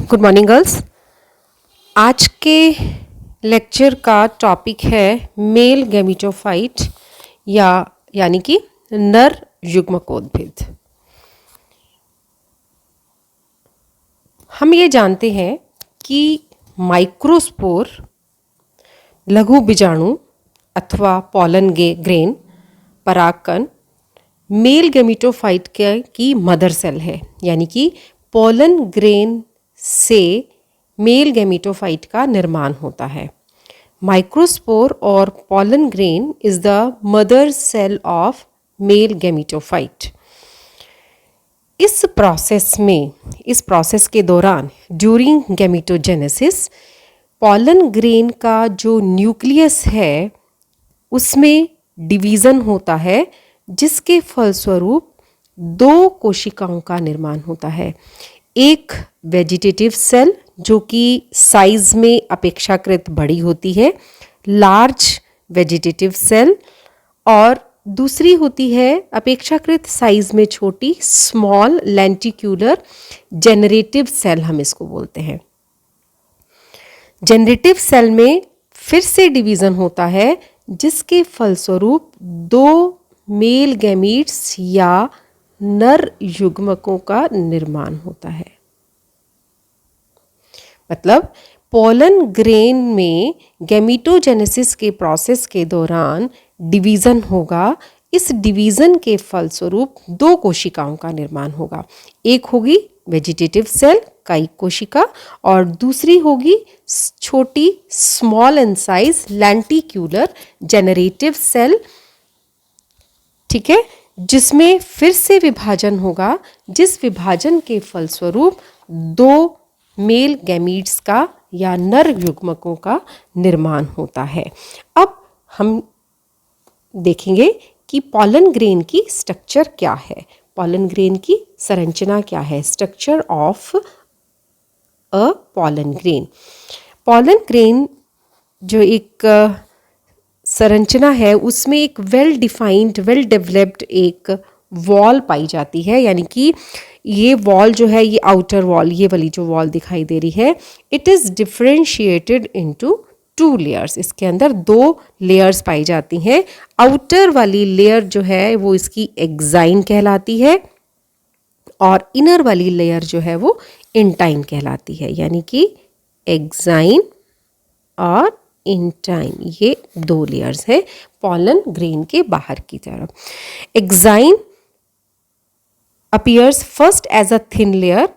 Good morning girls. आज के lecture का टॉपिक है मेल गैमीटोफाइट यानी कि नर युग्मकोद्भिद। हम ये जानते हैं कि माइक्रोस्पोर लघु बीजाणु अथवा पॉलन ग्रेन परागकण मेल गैमीटोफाइट की मदर सेल है, यानी कि पॉलन ग्रेन से मेल गैमीटोफाइट का निर्माण होता है। माइक्रोस्पोर और pollen grain is the mother cell of male gametophyte. इस प्रोसेस के दौरान ड्यूरिंग गैमीटोजेनेसिस पॉलन ग्रेन का जो न्यूक्लियस है उसमें डिवीज़न होता है, जिसके फलस्वरूप दो कोशिकाओं का निर्माण होता है। एक वेजिटेटिव सेल जो कि साइज में अपेक्षाकृत बड़ी होती है, लार्ज वेजिटेटिव सेल, और दूसरी होती है अपेक्षाकृत साइज में छोटी स्मॉल लेंटिक्यूलर जेनरेटिव सेल, हम इसको बोलते हैं। जेनरेटिव सेल में फिर से डिवीज़न होता है, जिसके फलस्वरूप दो मेल गैमीट्स या नर युग्मकों का निर्माण होता है। मतलब पॉलन ग्रेन में गैमीटोजेनेसिस के प्रोसेस के दौरान डिवीज़न होगा। इस डिवीज़न के फलस्वरूप दो कोशिकाओं का निर्माण होगा। एक होगी वेजिटेटिव सेल कायिक कोशिका और दूसरी होगी छोटी small in size lenticular generative cell, ठीक है, जिसमें फिर से विभाजन होगा, जिस विभाजन के फलस्वरूप दो मेल गैमीट्स का या नर युग्मकों का निर्माण होता है। अब हम देखेंगे कि पॉलन ग्रेन की स्ट्रक्चर क्या है, पॉलन ग्रेन की संरचना क्या है। Structure of a pollen grain. Pollen grain जो एक संरचना है उसमें एक वेल डिफाइंड वेल डेवलप्ड एक वॉल पाई जाती है, यानी कि ये वॉल जो है, ये आउटर वॉल, ये वाली जो वॉल दिखाई दे रही है, it is differentiated into two layers. इसके अंदर दो लेयर्स पाई जाती हैं। आउटर वाली लेयर जो है वो इसकी एक्साइन कहलाती है और इनर वाली लेयर जो है वो इंटाइन कहलाती है, यानी कि एक्साइन और इंटाइन, ये दो लेयर्स है पॉलन ग्रेन के बाहर की तरफ। Exine appears first as a thin layer.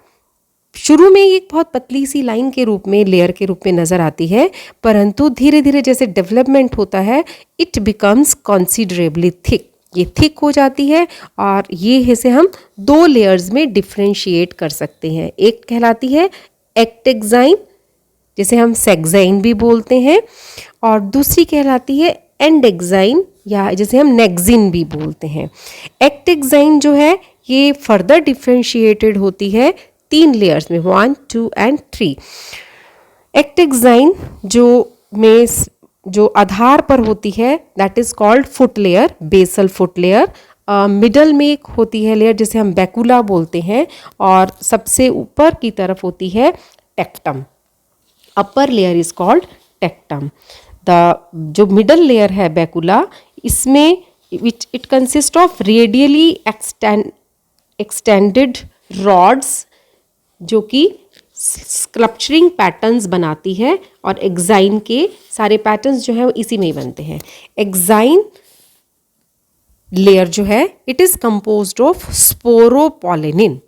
शुरू में एक बहुत पतली सी लाइन के रूप में, लेयर के रूप में नजर आती है, परंतु धीरे धीरे जैसे डेवलपमेंट होता है इट बिकम्स कंसिडरेबली थिक। ये थिक हो जाती है और ये इसे हम दो लेयर्स में डिफ्रेंशिएट कर सकते हैं। एक कहलाती है एक्टेक्साइन, जिसे हम सेक्साइन भी बोलते हैं, और दूसरी कहलाती है एंडेक्साइन या जिसे हम नेक्सिन भी बोलते हैं। एक्टेक्साइन जो है ये फर्दर डिफ्रेंशिएटेड होती है तीन लेयर्स में, 1, 2 एंड 3। एक्टेक्साइन जो आधार पर होती है that is called foot layer, basal foot layer. Middle में एक होती है लेयर जिसे हम बैकुला बोलते हैं, और सबसे ऊपर की तरफ होती है tectum. Upper layer is called tectum. जो मिडल लेयर है बैकुला, इसमें it consist of radially extended rods जो कि स्कल्पचरिंग पैटर्न्स बनाती है, और एक्साइन के सारे पैटर्न्स जो हैं वो इसी में ही बनते हैं। एक्साइन लेयर जो है it is composed of sporopollenin.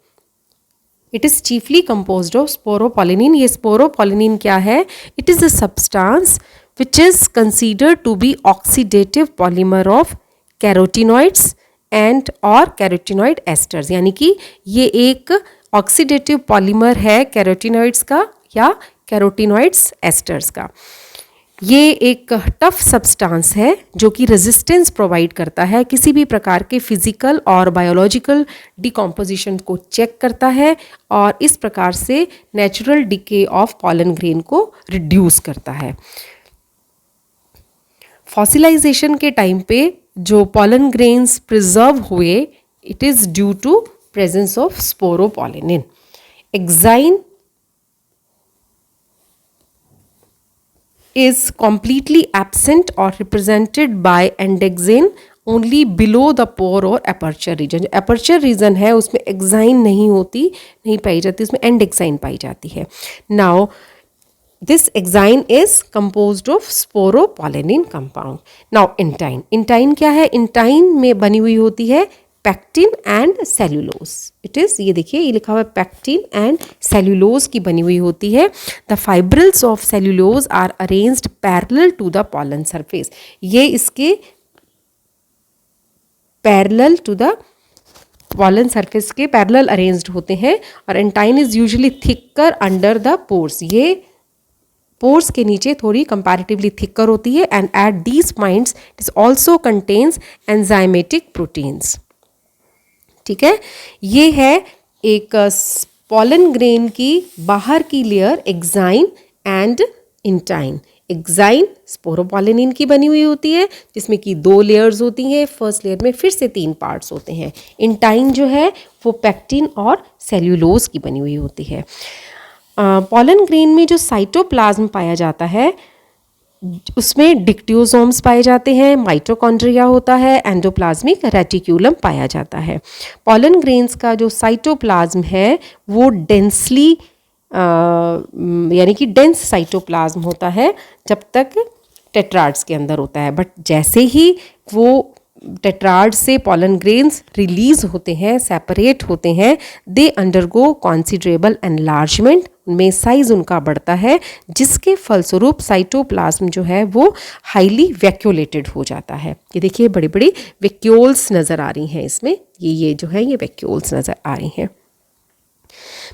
It is chiefly composed of sporopollenin. ये स्पोरोपोलिनिन क्या है? It is a substance which is considered to be oxidative polymer of carotenoids and और कैरोटिनॉइड एस्टर्स, यानी कि ये एक ऑक्सीडेटिव पॉलीमर है कैरोटिनॉइड्स का या कैरोटिनॉइड्स एस्टर्स का। ये एक टफ सब्सटेंस है जो कि रेजिस्टेंस प्रोवाइड करता है, किसी भी प्रकार के फिजिकल और बायोलॉजिकल डिकम्पोजिशन को चेक करता है, और इस प्रकार से natural decay of pollen grain को रिड्यूस करता है। फॉसिलाइजेशन के टाइम पे जो पॉलन ग्रेन्स प्रिजर्व हुए, it is due to presence of sporopollenin. Exine is completely absent or represented by endexine only below the pore or aperture region. जो aperture region है उसमें exine नहीं पाई जाती, उसमें endexine पाई जाती है. Now this exine is composed of sporopollenin compound. Now intine. Intine क्या है? Intine में बनी हुई होती है pectin and cellulose. It is, ये देखिए ये लिखा हुआ है पैक्टिन एंड सेल्यूलोज की बनी हुई होती है. The fibrils of cellulose are arranged parallel to the pollen surface. ये इसके parallel to the pollen surface के पैरेलल अरेंज्ड होते हैं. और intine is usually thicker under the pores. ये पोर्स के नीचे थोड़ी कंपैरेटिवली थिकर होती है. And at these points it is also contains enzymatic proteins. ठीक है, ये है एक पॉलन ग्रेन की बाहर की layer exine and intine. Exine sporopollenin की बनी हुई होती है जिसमें कि 2 लेयर्स होती हैं. फर्स्ट लेयर में फिर से 3 पार्ट्स होते हैं. इंटाइन जो है वो पैक्टिन और सेल्यूलोज की बनी हुई होती है. पॉलन ग्रेन में जो साइटोप्लाज्म पाया जाता है उसमें डिक्टियोसोम्स पाए जाते हैं, माइटोकॉन्ड्रिया होता है, एंडोप्लाज्मिक रेटिक्यूलम पाया जाता है. पॉलन ग्रेन्स का जो साइटोप्लाज्म है वो डेंसली यानी कि डेंस साइटोप्लाज्म होता है जब तक टेट्राड्स के अंदर होता है. बट जैसे ही वो टेट्राड से पॉलन ग्रेन्स रिलीज होते हैं, सेपरेट होते हैं, दे अंडरगो कॉन्सिडरेबल एनलार्जमेंट. उनमें साइज उनका बढ़ता है जिसके फलस्वरूप साइटोप्लाज्म जो है वो हाईली वैक्यूलेटेड हो जाता है. ये देखिए बड़ी बड़ी वैक्यूल्स नज़र आ रही हैं इसमें. ये जो है ये वैक्यूल्स नज़र आ रही हैं.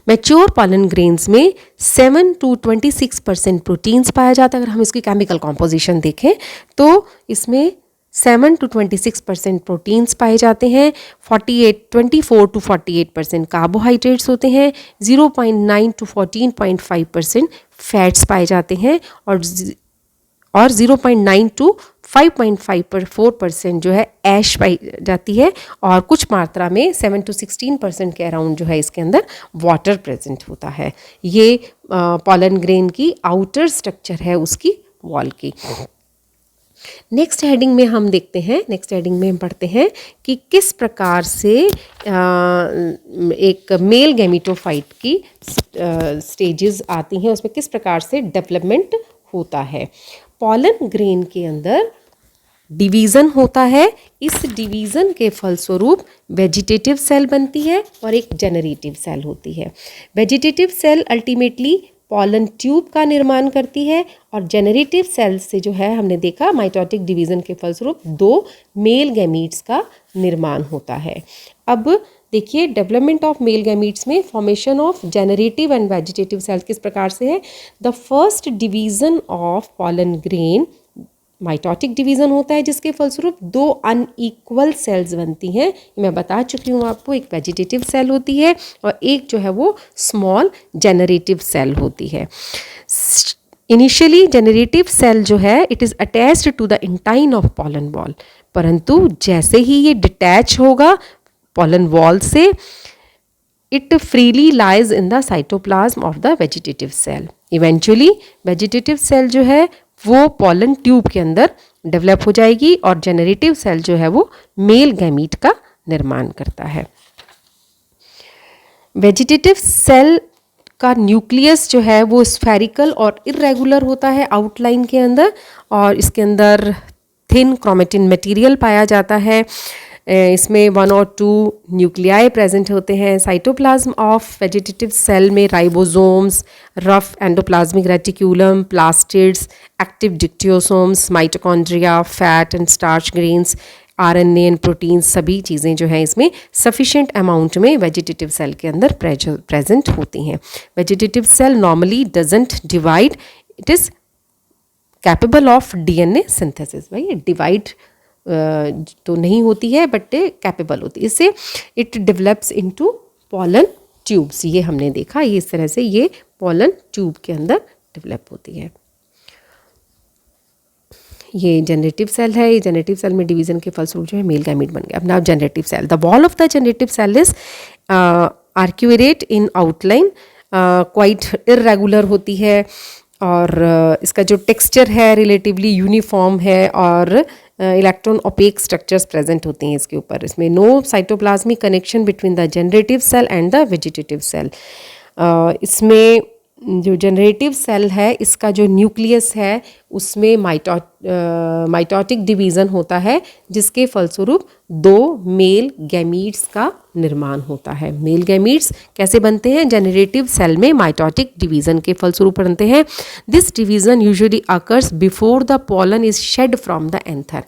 मैच्योर पॉलन ग्रेन्स में 7 to 26% प्रोटीन्स पाया जाता है. अगर हम इसकी केमिकल कॉम्पोजिशन देखें तो इसमें 7 to 26% प्रोटीन्स पाए जाते हैं. 24 to 48% कार्बोहाइड्रेट्स होते हैं. 0.9 to 14.5% फैट्स पाए जाते हैं और 0.9 to 5.4% जो है ऐश पाई जाती है. और कुछ मात्रा में 7 to 16% के अराउंड जो है इसके अंदर वाटर प्रेजेंट होता है. ये पॉलन ग्रेन की आउटर स्ट्रक्चर है उसकी वॉल की. नेक्स्ट हेडिंग में हम देखते हैं, नेक्स्ट हेडिंग में हम पढ़ते हैं कि किस प्रकार से एक मेल गैमीटोफाइट की स्टेजेस आती हैं, उसमें किस प्रकार से डेवलपमेंट होता है. पॉलन ग्रेन के अंदर डिवीज़न होता है. इस डिवीज़न के फलस्वरूप वेजिटेटिव सेल बनती है और एक जेनरेटिव सेल होती है. Vegetative cell ultimately pollen tube का निर्माण करती है और जेनरेटिव सेल से जो है हमने देखा माइटोटिक डिवीज़न के फलस्वरूप 2 मेल गैमीट्स का निर्माण होता है. अब देखिए डेवलपमेंट ऑफ मेल गैमीट्स में formation of generative and vegetative cells किस प्रकार से है. The first division of pollen grain mitotic division होता है जिसके फलस्वरूप 2 अनइक्वल सेल्स बनती हैं. मैं बता चुकी हूँ आपको, एक वेजिटेटिव सेल होती है और एक जो है वो स्मॉल जेनरेटिव सेल होती है. इनिशियली जेनरेटिव सेल जो है it is attached to the intine of pollen wall. परंतु जैसे ही ये डिटैच होगा पॉलन वॉल से it freely lies in the cytoplasm of the vegetative cell. Eventually vegetative cell जो है वो पॉलन ट्यूब के अंदर डेवलप हो जाएगी और जेनरेटिव सेल जो है वो मेल गैमीट का निर्माण करता है. वेजिटेटिव सेल का न्यूक्लियस जो है वो स्फेरिकल और इरेगुलर होता है आउटलाइन के अंदर और इसके अंदर थिन क्रोमेटिन मटेरियल पाया जाता है. इसमें 1 or 2 न्यूक्लियाई प्रेजेंट होते हैं. साइटोप्लाज्म ऑफ वेजिटेटिव सेल में ribosomes, rough endoplasmic reticulum, plastids, active dictyosomes, mitochondria, fat and starch grains, RNA and proteins सभी चीज़ें जो हैं इसमें सफिशेंट अमाउंट में वेजिटेटिव सेल के अंदर प्रेजेंट होती हैं. Vegetative cell normally doesn't divide, it is capable of DNA synthesis. भाई डिवाइड तो नहीं होती है बट कैपेबल होती है. इससे it develops into pollen tubes. ये हमने देखा, ये इस तरह से ये पॉलन ट्यूब के अंदर डेवलप होती है. ये जनरेटिव सेल है. ये जनरेटिव सेल में डिवीज़न के फलस्वरूप जो है मेल गैमीट बन गया. अब now generative cell, the wall of the generative cell is arcuate in outline, quite irregular होती है और इसका जो टेक्सचर है रिलेटिवली यूनिफॉर्म है और इलेक्ट्रॉन ओपेक स्ट्रक्चर्स प्रेजेंट होती हैं इसके ऊपर। इसमें no cytoplasmic connection between the generative cell and the vegetative cell. इसमें जो जनरेटिव सेल है इसका जो न्यूक्लियस है उसमें माइटोटिक डिवीज़न होता है, जिसके फलस्वरूप 2 मेल गैमीट्स का निर्माण होता है। मेल गैमीट्स कैसे बनते हैं? जनरेटिव सेल में माइटोटिक डिवीज़न के फलस्वरूप बनते हैं। This division usually occurs before the pollen is shed from the anther.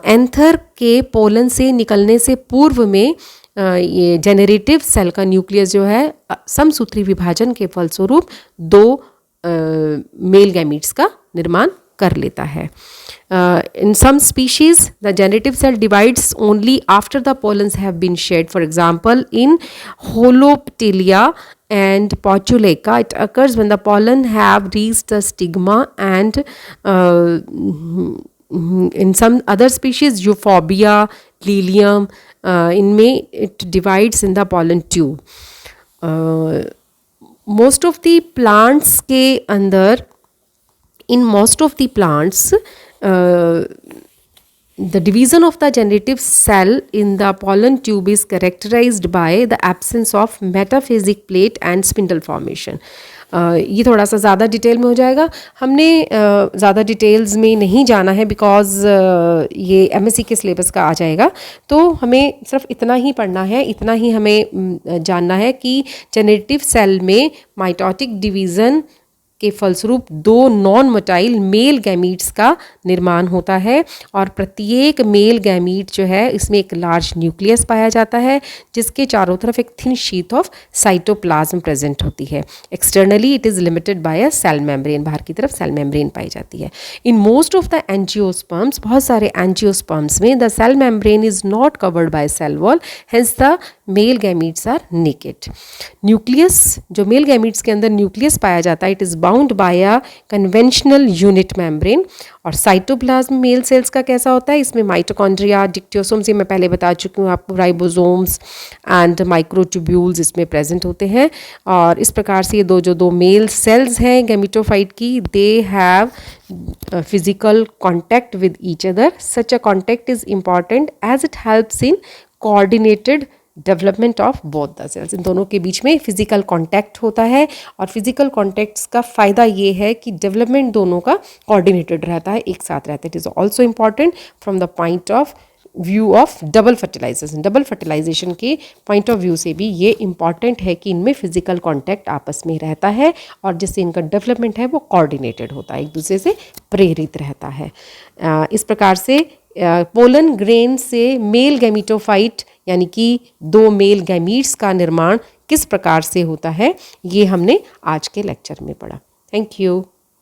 Anther के पोलन से निकलने से पूर्व में ये जेनरेटिव सेल का न्यूक्लियस जो है समसूत्री विभाजन के फलस्वरूप 2 मेल गैमीट्स का निर्माण कर लेता है। In some species, the generative cell divides only after the pollens have been shed. For example, in Holoptilia and Portulaca, it occurs when the pollen have reached the stigma, and in some other species, Euphorbia, Lilium, इनमें it divides in the pollen tube. Most of the plants के अंदर, in most of the plants, the division of the generative cell in the pollen tube is characterized by the absence of metaphasic plate and spindle formation. ये थोड़ा सा ज़्यादा detail में हो जाएगा, हमने ज़्यादा डिटेल्स में नहीं जाना है बिकॉज़ ये एमएससी के सिलेबस का आ जाएगा। तो हमें सिर्फ इतना ही पढ़ना है, इतना ही हमें जानना है कि जेनेटिव सेल में माइटोटिक डिवीज़न के फलस्वरूप 2 नॉन मोटाइल मेल गैमीट्स का निर्माण होता है और प्रत्येक मेल गैमीट जो है इसमें एक लार्ज न्यूक्लियस पाया जाता है, जिसके चारों तरफ एक thin sheet of cytoplasm present होती है। Externally it is limited by a cell membrane, बाहर की तरफ सेल मेम्ब्रेन पाई जाती है। In most of the angiosperms, बहुत सारे एंजियोस्पर्म्स में the cell membrane is not covered by cell wall, hence the male gametes are naked. Nucleus, जो मेल गैमीट्स के अंदर न्यूक्लियस पाया जाता है, it is bound by a conventional unit membrane. और साइटोप्लाज्म मेल सेल्स का कैसा होता है? इसमें माइटोकॉन्ड्रिया, डिक्टियोसोम्स, ये मैं पहले बता चुकी हूँ आपको, राइबोसोम्स एंड माइक्रोट्यूब्यूल्स इसमें प्रेजेंट होते हैं। और इस प्रकार से ये दो मेल सेल्स हैं गैमीटोफाइट की, they have physical contact with each other. Such a contact is important as it helps in coordinated development of both the cells. इन दोनों के बीच में फिजिकल कांटेक्ट होता है और फिजिकल कांटेक्ट्स का फ़ायदा ये है कि डेवलपमेंट दोनों का कोऑर्डिनेटेड रहता है, एक साथ रहता है। It is also important from the point of view of double fertilization. Double fertilization के पॉइंट ऑफ व्यू से भी ये इम्पॉर्टेंट है कि इनमें फिजिकल कांटेक्ट आपस में रहता है और जिससे इनका डेवलपमेंट है वो कोऑर्डिनेटेड होता है, एक दूसरे से प्रेरित रहता है। इस प्रकार से पोलन ग्रेन से मेल गैमीटोफाइट यानी कि 2 मेल गैमीट्स का निर्माण किस प्रकार से होता है, ये हमने आज के लेक्चर में पढ़ा। Thank you.